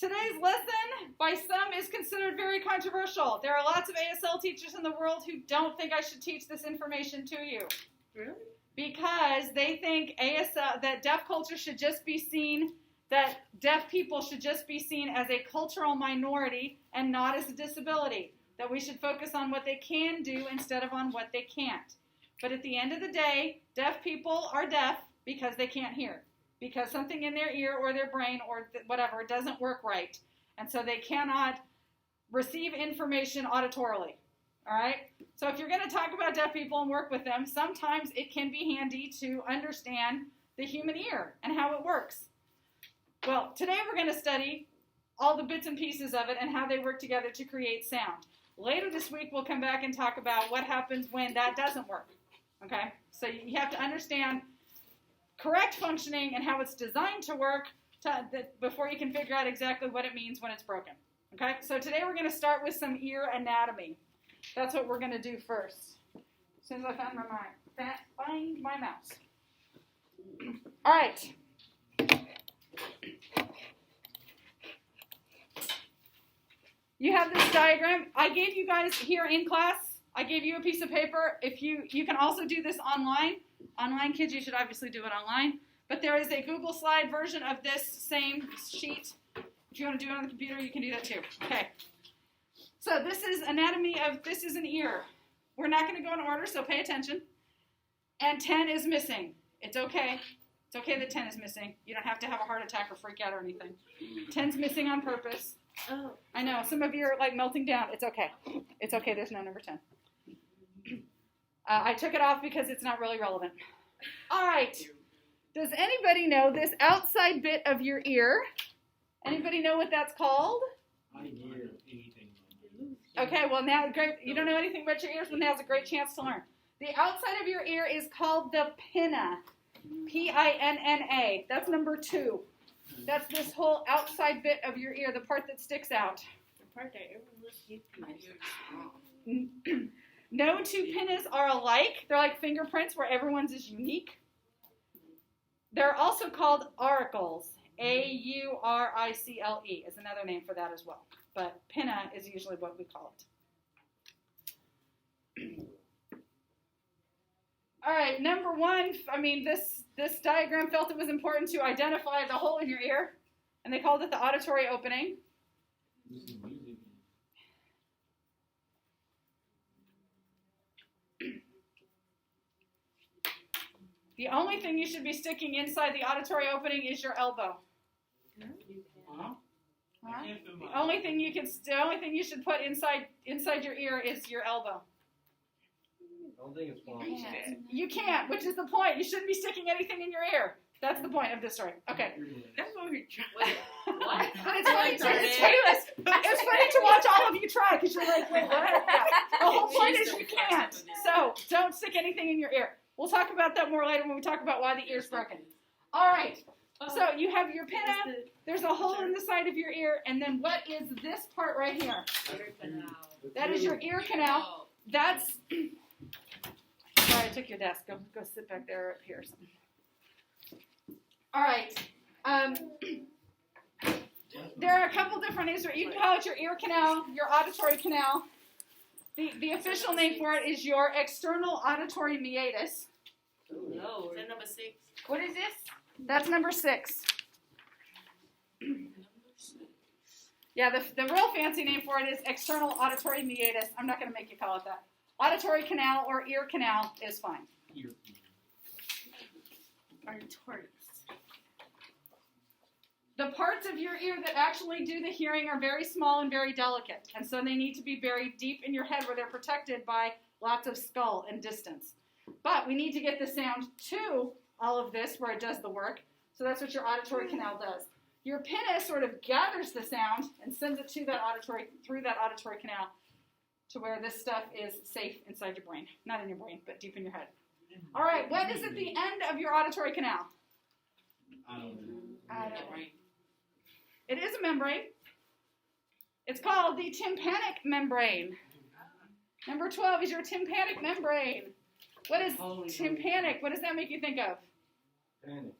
Today's lesson, by some, is considered very controversial. There are lots of ASL teachers in the world who don't think I should teach this information to you. Really? Because they think that deaf culture should just be seen, that deaf people should just be seen as a cultural minority and not as a disability. That we should focus on what they can do instead of on what they can't. But at the end of the day, deaf people are deaf because they can't hear. Because something in their ear or their brain or whatever doesn't work right. And so they cannot receive information auditorily. All right? So if you're going to talk about deaf people and work with them, sometimes it can be handy to understand the human ear and how it works. Well, today we're going to study all the bits and pieces of it and how they work together to create sound. Later this week, we'll come back and talk about what happens when that doesn't work. Okay? So you have to understand correct functioning and how it's designed to work before you can figure out exactly what it means when it's broken. Okay? So today we're going to start with some ear anatomy. That's what we're going to do first. As soon as I find my mouse. All right. You have this diagram. I gave you guys here in class, I gave you a piece of paper. If you can also do this online. Online kids, you should obviously do it online. But there is a Google slide version of this same sheet. If you want to do it on the computer, you can do that too. Okay. So this is anatomy this is an ear. We're not going to go in order, so pay attention. And 10 is missing. It's okay. It's okay that 10 is missing. You don't have to have a heart attack or freak out or anything. 10's missing on purpose. Oh. I know. Some of you are like melting down. It's okay. It's okay. There's no number 10. I took it off because it's not really relevant. All right. Does anybody know this outside bit of your ear? Anybody know what that's called? I know anything. Okay, well now, great. You don't know anything about your ears, well now's a great chance to learn. The outside of your ear is called the pinna. P-I-N-N-A. That's number 2. That's this whole outside bit of your ear, the part that sticks out. The part that everyone looks at. No two pinnas are alike. They're like fingerprints where everyone's is unique. They're also called auricles. A-U-R-I-C-L-E is another name for that as well. But pinna is usually what we call it. All right, number 1, this diagram felt it was important to identify the hole in your ear, and they called it the auditory opening. The only thing you should be sticking inside the auditory opening is your elbow. Huh? Huh? The only thing you should put inside your ear is your elbow. I don't think it's fun. You can't, which is the point. You shouldn't be sticking anything in your ear. That's the point of this story. Okay. That's what we're trying. What? But it's funny to watch all of you try because you're like, wait, what? Yeah. The whole point is you can't. So don't stick anything in your ear. We'll talk about that more later when we talk about why the ear's broken. All right. So you have your pinna. There's a hole in the side of your ear. And then what is this part right here? Ear canal. That is your ear canal. That's... Sorry, I took your desk. Go sit back there up here or something. All right. There are a couple different names. You can call it your ear canal, your auditory canal. The official name for it is your external auditory meatus. No, is that number 6? What is this? That's number 6. Yeah, the real fancy name for it is external auditory meatus. I'm not going to make you call it that. Auditory canal or ear canal is fine. Auditory. The parts of your ear that actually do the hearing are very small and very delicate, and so they need to be buried deep in your head where they're protected by lots of skull and distance. But we need to get the sound to all of this where it does the work, so that's what your auditory canal does. Your pinna sort of gathers the sound and sends it to through that auditory canal to where this stuff is safe inside your brain. Not in your brain, but deep in your head. All right, what is at the end of your auditory canal? I don't know. It is a membrane. It's called the tympanic membrane. Number 12 is your tympanic membrane. What is tympanic? What does that make you think of? Panic.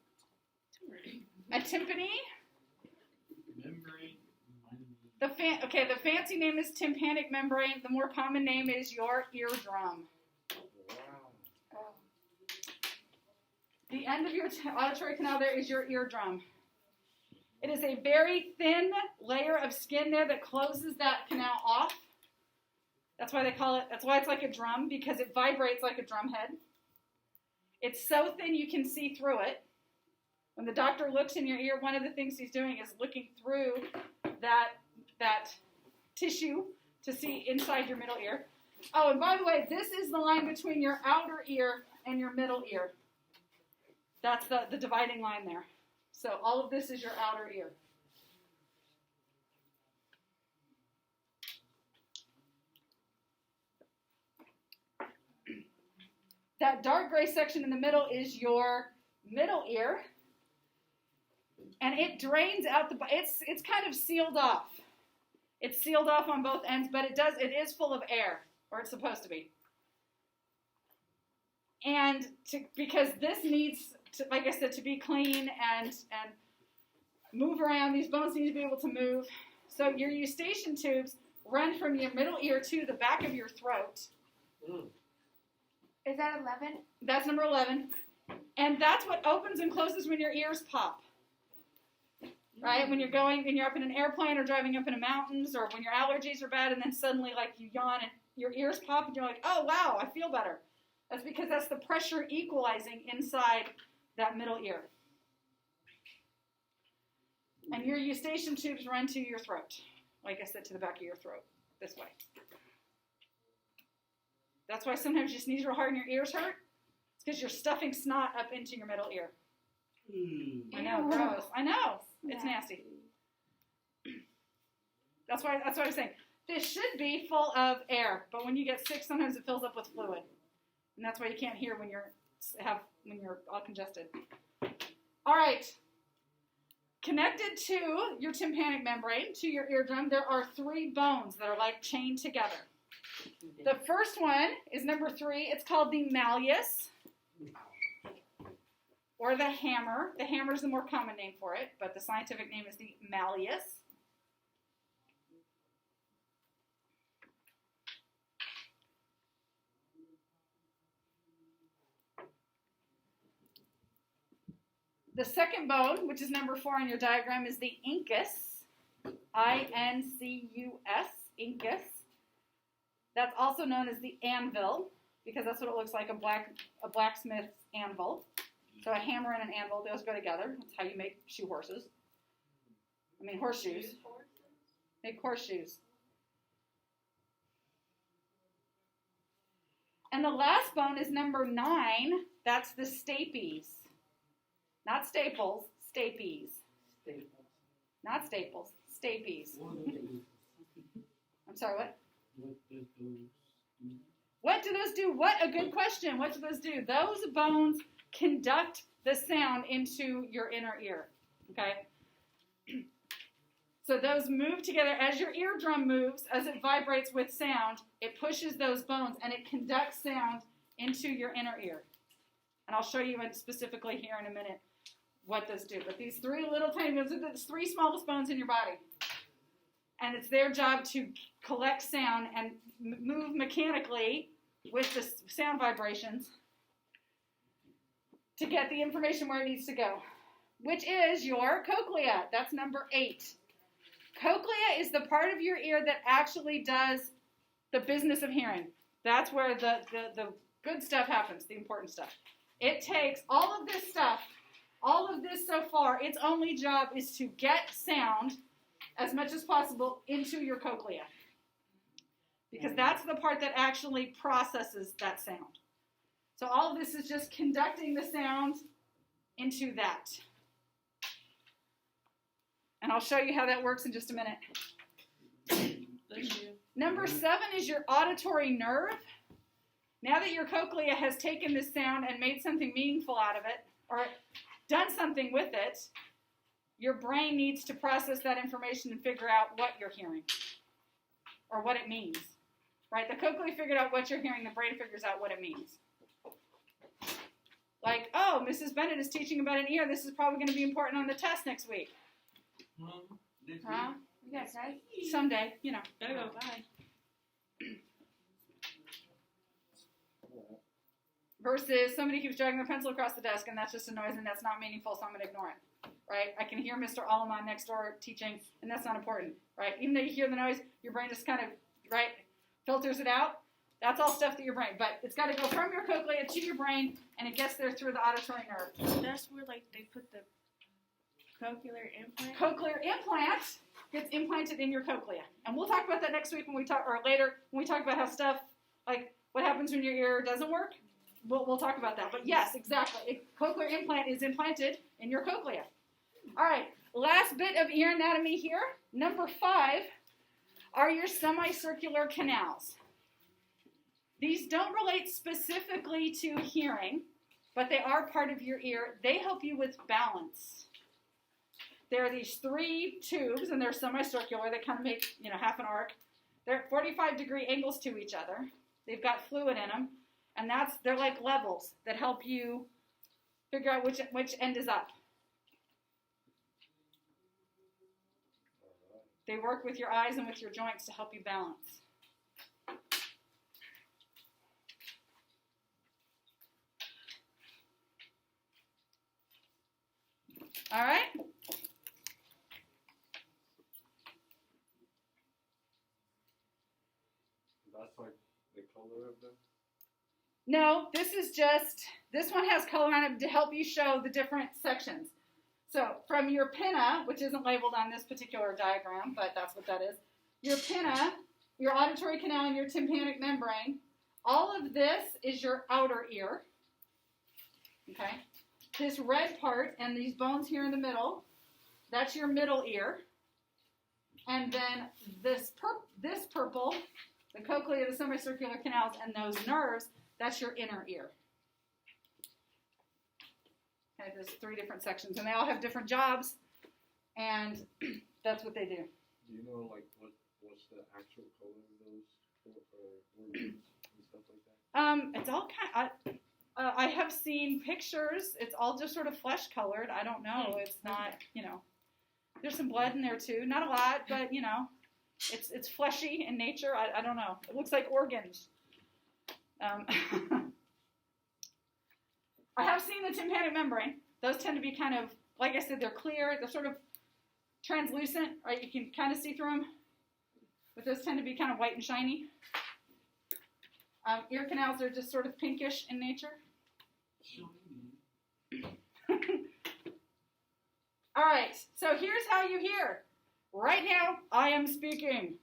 A timpani? Membrane. The fancy name is tympanic membrane. The more common name is your eardrum. Wow. The end of your auditory canal there is your eardrum. It is a very thin layer of skin there that closes that canal off. That's why it's like a drum, because it vibrates like a drum head. It's so thin you can see through it. When the doctor looks in your ear, one of the things he's doing is looking through that tissue to see inside your middle ear. Oh, and by the way, this is the line between your outer ear and your middle ear. That's the dividing line there. So all of this is your outer ear. That dark gray section in the middle is your middle ear. And it drains out it's kind of sealed off. It's sealed off on both ends, but it is full of air, or it's supposed to be. And because this needs to, like I said, to be clean and move around, these bones need to be able to move. So your eustachian tubes run from your middle ear to the back of your throat. Is that 11? That's number 11. And that's what opens and closes when your ears pop. Right? When you're up in an airplane or driving up in the mountains, or when your allergies are bad and then suddenly like you yawn and your ears pop and you're like, oh wow, I feel better. That's because that's the pressure equalizing inside that middle ear. And your eustachian tubes run to your throat. Like I said, to the back of your throat, this way. That's why sometimes you sneeze real hard and your ears hurt. It's because you're stuffing snot up into your middle ear. I know, gross. I know. It's nasty. That's why I was saying, this should be full of air, but when you get sick, sometimes it fills up with fluid. And that's why you can't hear when you're all congested. All right. Connected to your tympanic membrane, to your eardrum, there are 3 bones that are like chained together. The first one is number 3. It's called the Malleus, or the hammer. The hammer is the more common name for it, but the scientific name is the Malleus. The second bone, which is number 4 on your diagram, is the incus, I-N-C-U-S, incus. That's also known as the anvil, because that's what it looks like, a blacksmith's anvil. So a hammer and an anvil, those go together. That's how you make horseshoes. Make horseshoes. And the last bone is number 9. That's the stapes. Not staples, stapes. Not staples, stapes. I'm sorry, what? What do those do? What a good question. What do those do? Those bones conduct the sound into your inner ear. Okay? So those move together. As your eardrum moves, as it vibrates with sound, it pushes those bones and it conducts sound into your inner ear. And I'll show you specifically here in a minute what those do. But these 3 little tiny bones are the 3 smallest bones in your body. And it's their job to collect sound and move mechanically with the sound vibrations to get the information where it needs to go, which is your cochlea. That's number 8. Cochlea is the part of your ear that actually does the business of hearing. That's where the good stuff happens, the important stuff. It takes all of this stuff, all of this so far, its only job is to get sound as much as possible into your cochlea. Because that's the part that actually processes that sound. So all of this is just conducting the sound into that. And I'll show you how that works in just a minute. Number 7 is your auditory nerve. Now that your cochlea has taken this sound and made something meaningful out of it, or done something with it, your brain needs to process that information and figure out what you're hearing, or what it means. Right? The cochlea figured out what you're hearing, the brain figures out what it means. Like, oh, Mrs. Bennett is teaching about an ear. This is probably going to be important on the test next week. This Huh? You guys right? Someday, Gotta go. Bye. Versus somebody keeps dragging their pencil across the desk, and that's just a noise, and that's not meaningful, so I'm going to ignore it, right? I can hear Mr. Alleman next door teaching, and that's not important, right? Even though you hear the noise, your brain just kind of, right, filters it out. That's all stuff that your brain, but it's got to go from your cochlea to your brain, and it gets there through the auditory nerve. That's where, like, they put the cochlear implant? Cochlear implant gets implanted in your cochlea. And we'll talk about that next week when we talk, or later, when we talk about how stuff, like what happens when your ear doesn't work. We'll talk about that. But yes, exactly. A cochlear implant is implanted in your cochlea. All right, last bit of ear anatomy here. Number 5 are your semicircular canals. These don't relate specifically to hearing, but they are part of your ear. They help you with balance. There are these 3 tubes, and they're semicircular. They kind of make, half an arc. They're at 45-degree angles to each other. They've got fluid in them, and they're like levels that help you figure out which end is up. They work with your eyes and with your joints to help you balance. All right? That's like the color of them? No, this one has color on it to help you show the different sections. So from your pinna, which isn't labeled on this particular diagram, but that's what that is, your pinna, your auditory canal, and your tympanic membrane, all of this is your outer ear. Okay? This red part and these bones here in the middle, that's your middle ear. And then this purple, the cochlea, the semicircular canals, and those nerves, that's your inner ear. Okay, there's 3 different sections, and they all have different jobs, and that's what they do. Do you know, like, what's the actual color of those organs and stuff like that? It's all kind of, I have seen pictures. It's all just sort of flesh-colored. I don't know. It's not, there's some blood in there, too. Not a lot, but, it's fleshy in nature. I don't know. It looks like organs. I have seen the tympanic membrane. Those tend to be kind of, like I said, they're clear. They're sort of translucent, right? You can kind of see through them. But those tend to be kind of white and shiny. Ear canals are just sort of pinkish in nature. All right, so here's how you hear. Right now, I am speaking.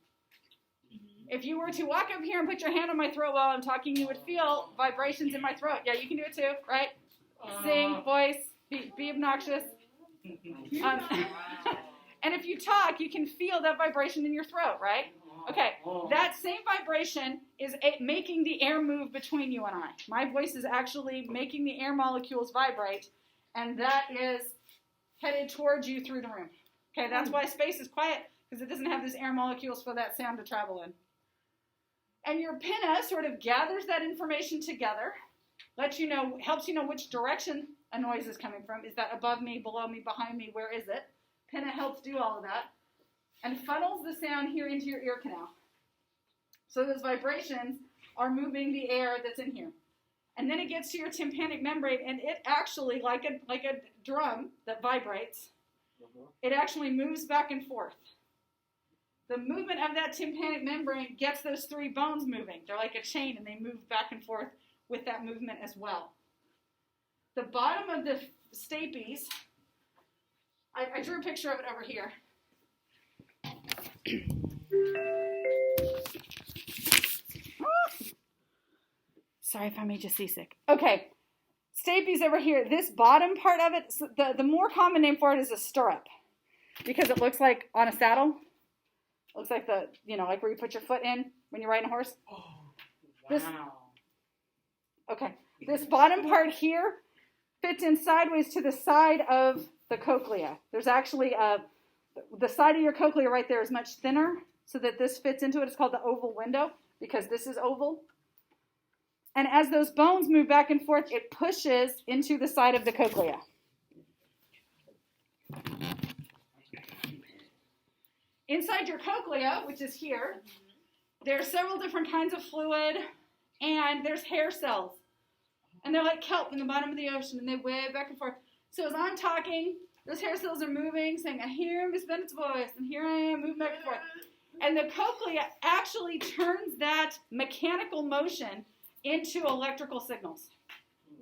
If you were to walk up here and put your hand on my throat while I'm talking, you would feel vibrations in my throat. Yeah, you can do it too, right? Sing, voice, be obnoxious. And if you talk, you can feel that vibration in your throat, right? Okay, that same vibration is making the air move between you and I. My voice is actually making the air molecules vibrate, and that is headed towards you through the room. Okay, that's why space is quiet, because it doesn't have these air molecules for that sound to travel in. And your pinna sort of gathers that information together, lets you know, helps you know which direction a noise is coming from. Is that above me, below me, behind me? Where is it? Pinna helps do all of that. And funnels the sound here into your ear canal. So those vibrations are moving the air that's in here. And then it gets to your tympanic membrane, and it actually, like a drum that vibrates, it actually moves back and forth. The movement of that tympanic membrane gets those 3 bones moving. They're like a chain, and they move back and forth with that movement as well. The bottom of the stapes, I drew a picture of it over here. Sorry if I made you seasick. Okay, stapes over here. This bottom part of it, the more common name for it is a stirrup, because it looks like on a saddle. It looks like like where you put your foot in when you're riding a horse. Oh, wow. This bottom part here fits in sideways to the side of the cochlea. There's actually the side of your cochlea right there is much thinner, so that this fits into it. It's called the oval window, because this is oval. And as those bones move back and forth, it pushes into the side of the cochlea. inside your cochlea, which is here, there's several different kinds of fluid, and there's hair cells. And they're like kelp in the bottom of the ocean, and they wave back and forth. So as I'm talking, those hair cells are moving, saying, I hear Miss Bennett's voice, and here I am, moving back and forth. And the cochlea actually turns that mechanical motion into electrical signals.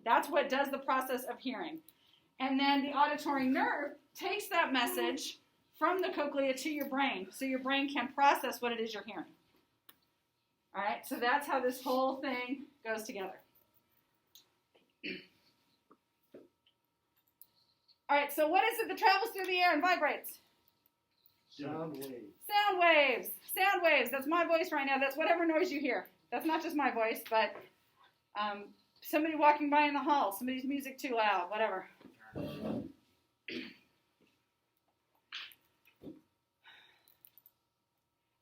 That's what does the process of hearing. And then the auditory nerve takes that message from the cochlea to your brain, so your brain can process what it is you're hearing. All right, so that's how this whole thing goes together. All right, so what is it that travels through the air and vibrates? Sound waves. Sound waves. Sound waves. That's my voice right now. That's whatever noise you hear. That's not just my voice, but somebody walking by in the hall, somebody's music too loud, whatever.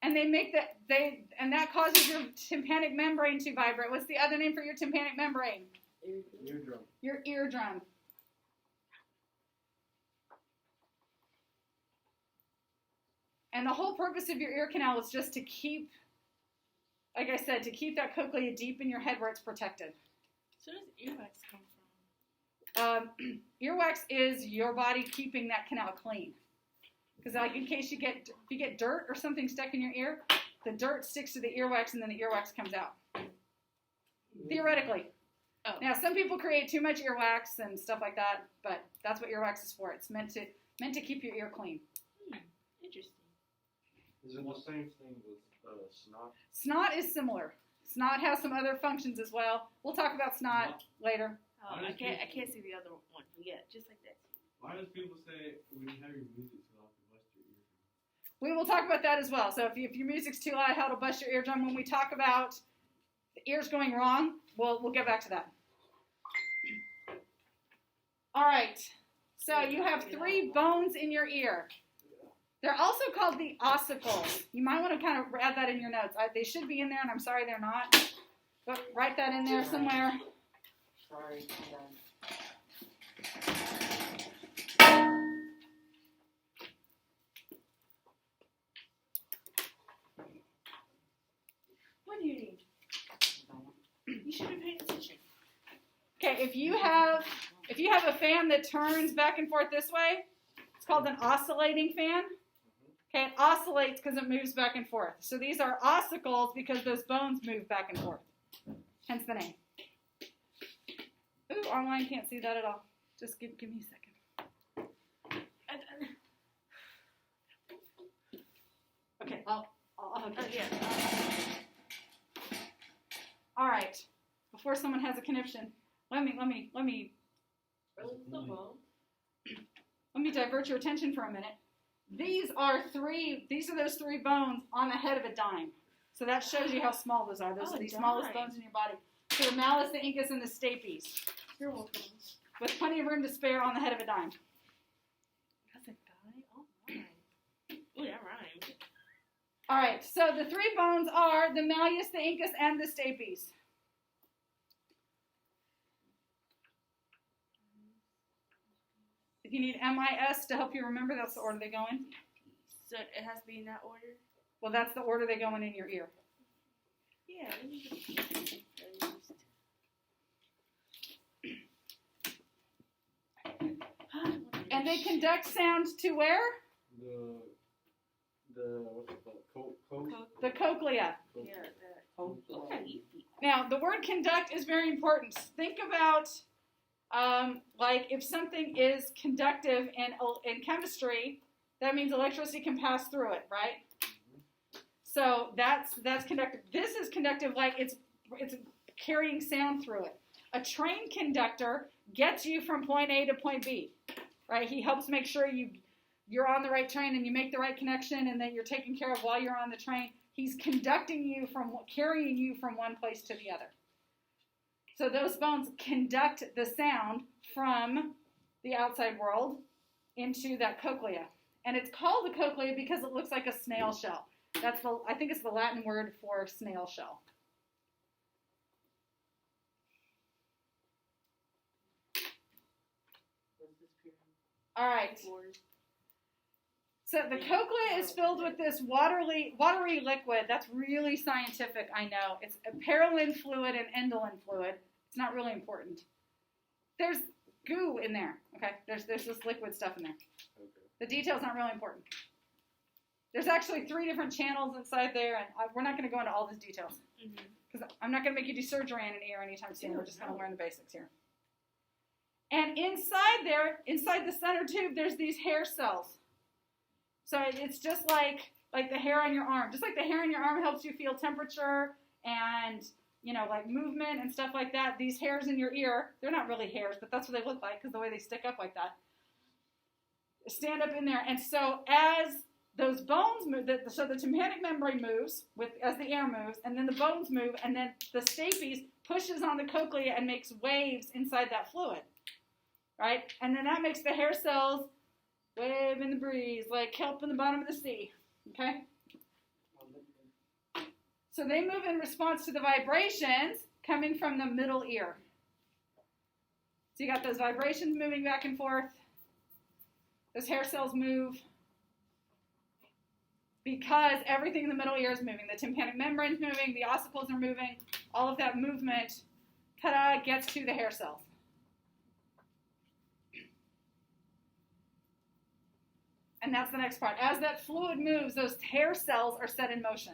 And and that causes your tympanic membrane to vibrate. What's the other name for your tympanic membrane? Eardrum. Your eardrum. And the whole purpose of your ear canal is just to keep, like I said, to keep that cochlea deep in your head where it's protected. So does earwax come from? Earwax is your body keeping that canal clean. Because like in case if you get dirt or something stuck in your ear, the dirt sticks to the earwax and then the earwax comes out. Theoretically. Oh. Now some people create too much earwax and stuff like that, but that's what earwax is for. It's meant to keep your ear clean. Interesting. Is it the same thing with snot? Snot is similar. Snot has some other functions as well. We'll talk about snot later. Oh, I can't see the other one. But yeah, just like that. Why does people say when you have your music too loud, you bust your eardrum? We will talk about that as well. So if your music's too loud, how to bust your eardrum. When we talk about the ears going wrong, we'll get back to that. All right. So you have 3 bones in your ear. They're also called the ossicles. You might want to kind of add that in your notes. They should be in there, and I'm sorry they're not. But write that in there somewhere. Sorry, I'm done. What do you need? You should be paying attention. Okay, if you have a fan that turns back and forth this way, it's called an oscillating fan. Okay, it oscillates because it moves back and forth. So these are ossicles because those bones move back and forth. Hence the name. Ooh, online can't see that at all. Just give me a second. Okay, I'll Yeah. All right. Before someone has a conniption, let me divert your attention for a minute. These are those 3 bones on the head of a dime. So that shows you how small those are. Those are the smallest bones in your body. So the Malleus, the Incus, and the Stapes. You're welcome. With plenty of room to spare on the head of a dime. That's a dime? Oh, my. Ooh, that rhymed. All right, so the 3 bones are the Malleus, the Incus, and the Stapes. If you need MIS to help you remember, that's the order they go in. So it has to be in that order? Well, that's the order they go in your ear. Yeah. And they conduct sound to where? The what's it called? The cochlea. Yeah, that. Okay. Now, the word conduct is very important. Think about, like, if something is conductive in chemistry, that means electricity can pass through it, right? So that's conductive. This is conductive, like it's carrying sound through it. A train conductor gets you from point A to point B, right? He helps make sure you're on the right train and you make the right connection and that you're taken care of while you're on the train. He's conducting you carrying you from one place to the other. So those bones conduct the sound from the outside world into that cochlea. And it's called the cochlea because it looks like a snail shell. I think it's the Latin word for snail shell. All right. So the cochlea is filled with this watery liquid. That's really scientific, I know. It's a perylin fluid and endolin fluid. It's not really important. There's goo in there, okay? There's this liquid stuff in there. Okay. The detail's not really important. There's actually 3 different channels inside there, and we're not going to go into all these details. Because I'm not going to make you do surgery in an ear anytime soon. We're just going to learn the basics here. And inside there, inside the center tube, there's these hair cells. So it's just like the hair on your arm. Just like the hair on your arm helps you feel temperature and, like movement and stuff like that. These hairs in your ear, they're not really hairs, but that's what they look like because the way they stick up like that. Stand up in there. And so as those bones move, so the tympanic membrane moves as the air moves, and then the bones move, and then the stapes pushes on the cochlea and makes waves inside that fluid, right? And then that makes the hair cells wave in the breeze, like kelp in the bottom of the sea, okay? So they move in response to the vibrations coming from the middle ear. So you got those vibrations moving back and forth. Those hair cells move because everything in the middle ear is moving. The tympanic membrane is moving, the ossicles are moving. All of that movement, ta-da, gets to the hair cells. And that's the next part. As that fluid moves, those hair cells are set in motion.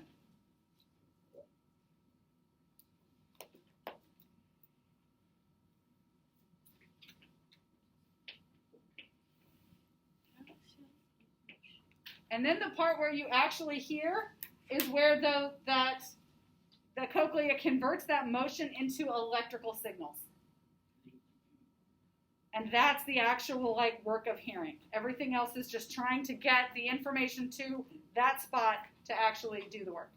And then the part where you actually hear is where the cochlea converts that motion into electrical signals. And that's the actual work of hearing. Everything else is just trying to get the information to that spot to actually do the work.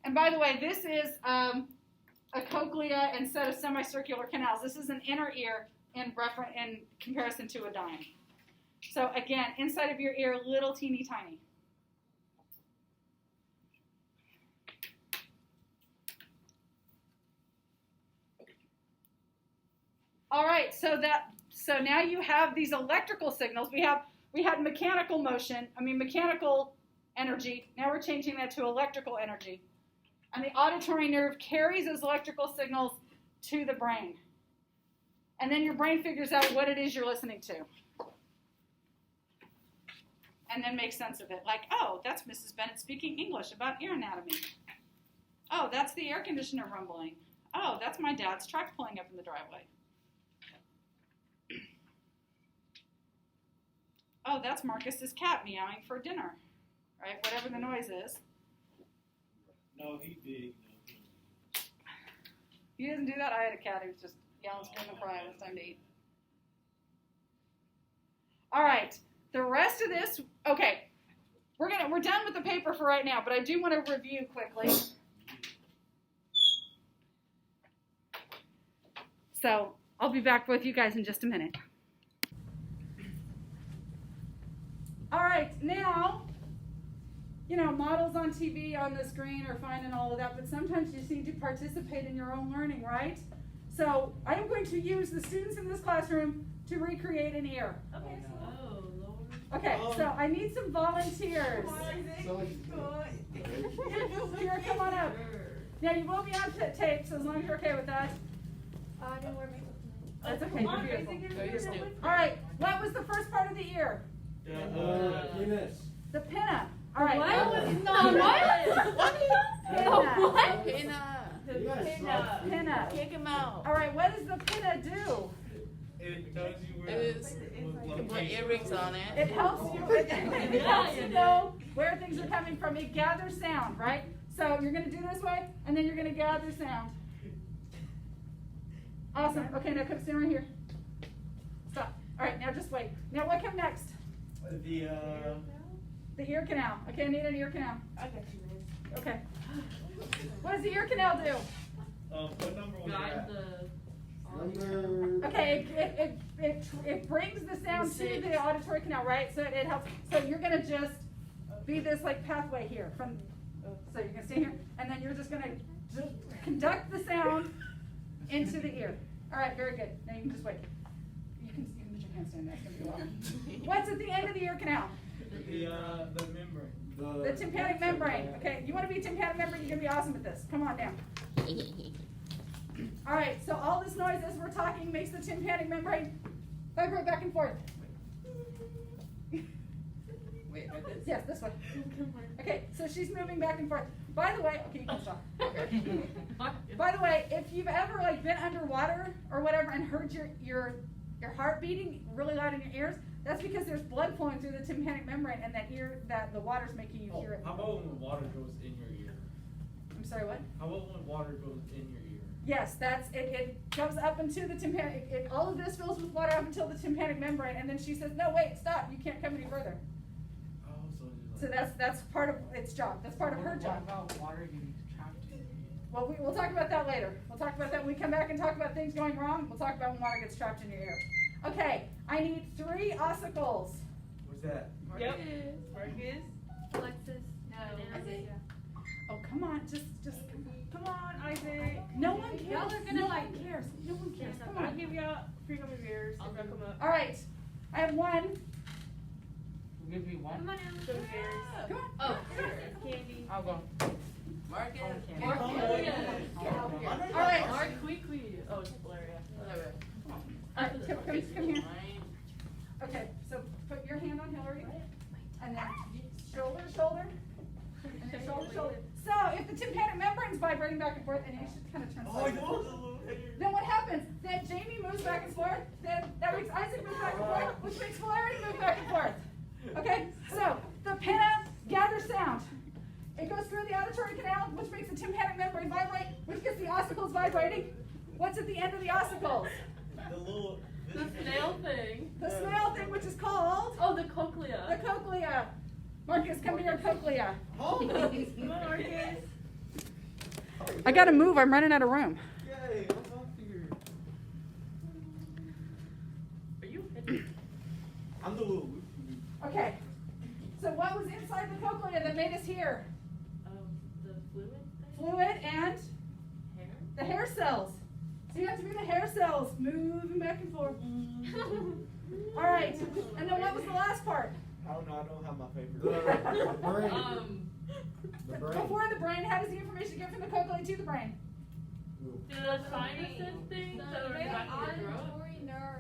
And by the way, this is a cochlea and set of semicircular canals. This is an inner ear in comparison to a dime. So again, inside of your ear, little teeny tiny. All right, so now you have these electrical signals. We had mechanical energy. Now we're changing that to electrical energy. And the auditory nerve carries those electrical signals to the brain. And then your brain figures out what it is you're listening to. And then makes sense of it. Like, oh, that's Mrs. Bennett speaking English about ear anatomy. Oh, that's the air conditioner rumbling. Oh, that's my dad's truck pulling up in the driveway. Oh, that's Marcus's cat meowing for dinner. Right? Whatever the noise is. No, he did. He doesn't do that. I had a cat who was just yelling, screaming, crying. It's time to eat. All right. The rest of this, okay. We're done with the paper for right now, but I do want to review quickly. So I'll be back with you guys in just a minute. All right, now, models on TV on the screen are fine and all of that, but sometimes you just need to participate in your own learning, right? So I am going to use the students in this classroom to recreate an ear. Okay. Oh, Lord. Okay, so I need some volunteers. Here, come on up. Now, you will be on tape, so as long as you're okay with that. I didn't wear makeup tonight. That's okay, you're beautiful. All right, what was the first part of the ear? Penis. The pinna. All right. What? No, what? Pinna. Pinna. Pinna. Kick him out. All right, what does the pinna do? It tells you where It is. You put earrings on it. It helps you. It helps you know where things are coming from. It gathers sound, right? So you're going to do this way, and then you're going to gather sound. Awesome. Okay, now come stand right here. Stop. All right, now just wait. Now what came next? The ear canal. Okay, I need an ear canal. I got you, Liz. Okay. What does the ear canal do? What number was Guide that? the Okay, it brings the sound to the auditory canal, right? So it helps. So you're gonna just be this pathway here from. So you're gonna stay here, and then you're just gonna conduct the sound into the ear. All right, very good. Now you can just wait. You can put your hands down. That's gonna be well. What's at the end of the ear canal? The membrane. The tympanic membrane. Okay, you want to be tympanic membrane, you're going to be awesome at this. Come on down. All right, so all this noise as we're talking makes the tympanic membrane vibrate back and forth. Wait, what is Yes, this way. Okay, so she's moving back and forth. By the way, okay, you can stop. By the way, if you've ever like been underwater or whatever and heard your heart beating really loud in your ears, that's because there's blood flowing through the tympanic membrane, and that the water's making you hear it. How about when water goes in your ear? I'm sorry, what? How about when water goes in your ear? Yes, that's it. It comes up into the tympanic. All of this fills with water up until the tympanic membrane, and then she says, "No, wait, stop! You can't come any further." Oh, So that's part of its job. That's part of her job. What about water getting trapped in? Well, we'll talk about that later. We'll talk about that when we come back and talk about things going wrong. We'll talk about when water gets trapped in your ear. Okay, I need 3 ossicles. What's that? Yep. Marcus. Alexis. No. Isaac. Oh, come on, just Come on, Isaac. no one cares. Y'all are gonna no like. one cares. No one cares. Come I'll on. give y'all freedom of yours if I come up. All right, I have 1. We'll give you one. Come on, Alex. Freedom of yours. Come on. Oh, Candy. I'll go. Marcus. Marcus. All right. Mark Quickly. Oh, it's Valeria. All right, come here. Okay, so put your hand on Hillary, and then shoulder, shoulder, and then shoulder, shoulder. So if the tympanic membrane's vibrating back and forth, and you should kind of turn sideways. Then what happens? Then Jamie moves back and forth, then that makes Isaac move back and forth, which makes Valerie move back and forth. Okay, so the pinna gathers sound. It goes through the auditory canal, which makes the tympanic membrane vibrate, which gets the ossicles vibrating. What's at the end of the ossicles? The snail thing. The snail thing, which is called Oh, the cochlea. the cochlea. Marcus, come to your cochlea. Come on, Marcus. I gotta move, I'm running out of room. Yay, I'm up here. Are you? I'm the little. Okay, so what was inside the cochlea that made us hear? The fluid thing? Fluid and Hair? the hair cells. So you have to be the hair cells moving back and forth. All right, and then what was the last part? I don't know. I don't have my paper. The brain. The brain. Before the brain, how does the information get from the cochlea to the brain? The sinuses thing? So we're back to the throat?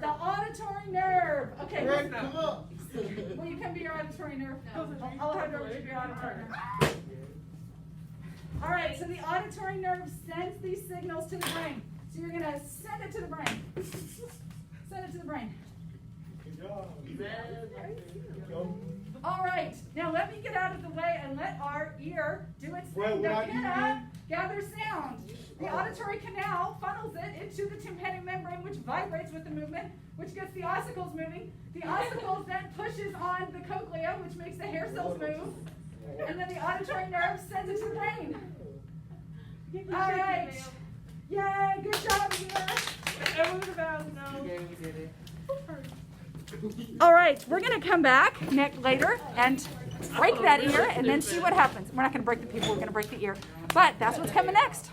The auditory nerve. Okay, Greg, come up. will you come to your auditory nerve? I'll have her to your auditory nerve. All right, so the auditory nerve sends these signals to the brain. So you're going to send it to the brain. Send it to the brain. Good job. All right, now let me get out of the way and let our ear do its Wait, thing. The without you pinna gathers sound. The auditory canal funnels it into the tympanic membrane, which vibrates with the movement, which gets the ossicles moving. The ossicles then pushes on the cochlea, which makes the hair cells move. And then the auditory nerve sends it to the brain. All right. Yay, good job, Ear. Everyone's about no. Yeah, we did it. All right, we're going to come back later and break that ear and then see what happens. We're not going to break the people, we're going to break the ear. But that's what's coming next.